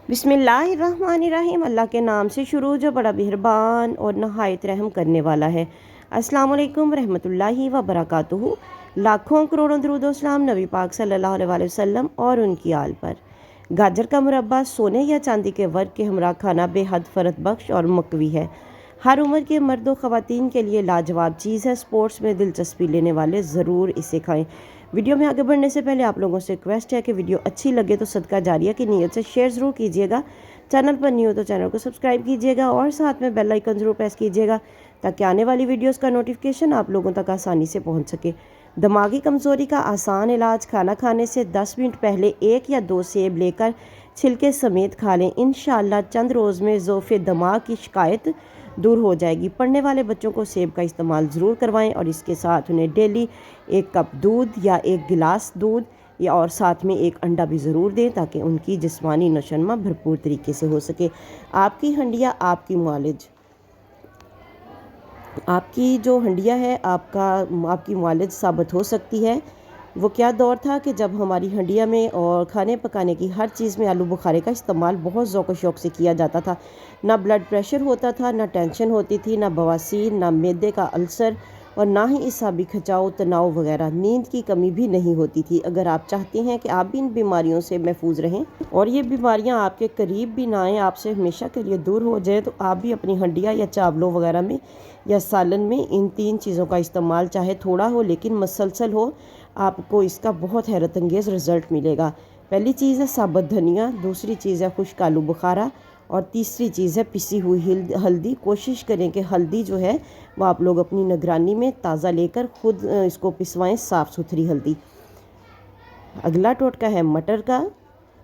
बिस्मिल्लाहिर्रहमानिर्रहीम। अल्लाह के नाम से शुरू जो बड़ा मेहरबान और नहायत रहम करने वाला है। अस्सलाम वालेकुम रहमतुल्लाहि व बरकातुहू। लाखों करोड़ों दरूद व सलाम नबी पाक सल्लल्लाहु अलैहि वसल्लम और उनकी आल पर। गाजर का मुरब्बा सोने या चांदी के वर्क के हमरा खाना बेहद फ़रत बख्श और मकवी है। हर उम्र के मर्द व ख़वातीन के लिए लाजवाब चीज़ है। स्पोर्ट्स में दिलचस्पी लेने वाले ज़रूर इसे खाएं। वीडियो में आगे बढ़ने से पहले आप लोगों से रिक्वेस्ट है कि वीडियो अच्छी लगे तो सदका जारिया की नीयत से शेयर ज़रूर कीजिएगा। चैनल पर न्यू हो तो चैनल को सब्सक्राइब कीजिएगा और साथ में बेल आइकन ज़रूर प्रेस कीजिएगा ताकि आने वाली वीडियोस का नोटिफिकेशन आप लोगों तक आसानी से पहुंच सके। दिमागी कमज़ोरी का आसान इलाज, खाना खाने से 10 मिनट पहले 1 या 2 सेब लेकर छिलके समेत खा लें। इंशाअल्लाह चंद रोज़ में ज़ोफ़े दिमाग की शिकायत दूर हो जाएगी। पढ़ने वाले बच्चों को सेब का इस्तेमाल ज़रूर करवाएं और इसके साथ उन्हें डेली 1 कप दूध या 1 गिलास दूध या और साथ में 1 अंडा भी ज़रूर दें ताकि उनकी जिस्मानी नशोनमा भरपूर तरीके से हो सके। आपकी हंडिया आपकी मुआलिज, आपकी जो हंडिया है आपकी मुआलिज साबित हो सकती है। वो क्या दौर था कि जब हमारी हंडिया में और खाने पकाने की हर चीज़ में आलू बुखारे का इस्तेमाल बहुत ज़ौक़ व शौक़ से किया जाता था। ना ब्लड प्रेशर होता था, ना टेंशन होती थी, ना बवासीर, ना मैदे का अल्सर और ना ही इसाबी खिंचाव, तनाव वगैरह। नींद की कमी भी नहीं होती थी। अगर आप चाहते हैं कि आप भी इन बीमारियों से महफूज रहें और ये बीमारियां आपके करीब भी ना आएँ, आपसे हमेशा के लिए दूर हो जाए, तो आप भी अपनी हंडिया या चावलों वगैरह में या सालन में इन 3 चीज़ों का इस्तेमाल, चाहे थोड़ा हो लेकिन मसलसल हो, आपको इसका बहुत हैरत अंगेज़ रिज़ल्ट मिलेगा। पहली चीज़ है साबुत धनिया, दूसरी चीज़ है खुश्क आलू बुखारा और तीसरी चीज़ है पिसी हुई हल्दी। कोशिश करें कि हल्दी जो है वो आप लोग अपनी निगरानी में ताज़ा लेकर खुद इसको पिसवाएं, साफ़ सुथरी हल्दी। अगला टोटका है मटर का।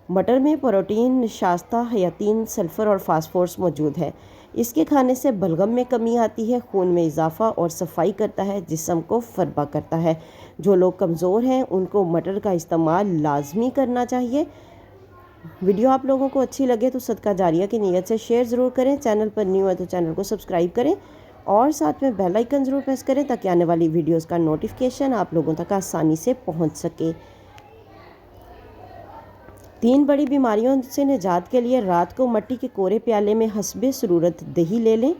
मटर में प्रोटीन, निशास्ता, हयातीन, सल्फ़र और फास्फोरस मौजूद है। इसके खाने से बलगम में कमी आती है, खून में इजाफ़ा और सफाई करता है, जिस्म को फरबा करता है। जो लोग कमज़ोर हैं उनको मटर का इस्तेमाल लाजमी करना चाहिए। वीडियो आप लोगों को अच्छी लगे तो सदका जारिया की नीयत से शेयर ज़रूर करें। चैनल पर न्यू है तो चैनल को सब्सक्राइब करें और साथ में बेल आइकन ज़रूर प्रेस करें ताकि आने वाली वीडियोज़ का नोटिफिकेशन आप लोगों तक आसानी से पहुँच सके। 3 बड़ी बीमारियों से निजात के लिए रात को मिट्टी के कोरे प्याले में हस्बे ज़रूरत दही ले लें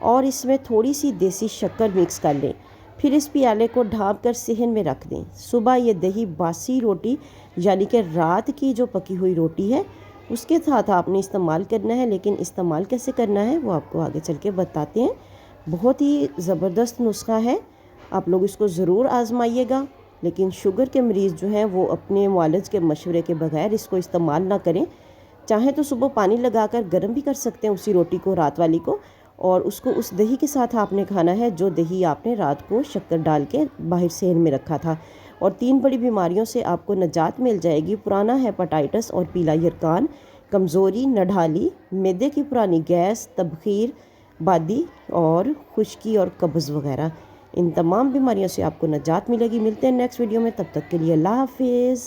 और इसमें थोड़ी सी देसी शक्कर मिक्स कर लें। फिर इस प्याले को ढाँप कर सिहन में रख दें। सुबह ये दही बासी रोटी यानी कि रात की जो पकी हुई रोटी है उसके साथ आपने इस्तेमाल करना है, लेकिन इस्तेमाल कैसे करना है वो आपको आगे चल के बताते हैं। बहुत ही ज़बरदस्त नुस्खा है, आप लोग इसको ज़रूर आजमाइएगा। लेकिन शुगर के मरीज़ जो हैं वो अपने मुआलिज के मशवरे के बगैर इसको इस्तेमाल ना करें। चाहे तो सुबह पानी लगाकर गर्म भी कर सकते हैं उसी रोटी को, रात वाली को, और उसको उस दही के साथ आपने खाना है जो दही आपने रात को शक्कर डाल के बाहर सेहन में रखा था। और 3 बड़ी बीमारियों से आपको निजात मिल जाएगी। पुराना हेपेटाइटिस और पीला यरकान, कमज़ोरी, नढाली, मैदे की पुरानी गैस, तबखीर, बादी और खुश्की और कब्ज़ वगैरह, इन तमाम बीमारियों से आपको निजात मिलेगी। मिलते हैं नेक्स्ट वीडियो में, तब तक के लिए अल्लाह हाफिज़।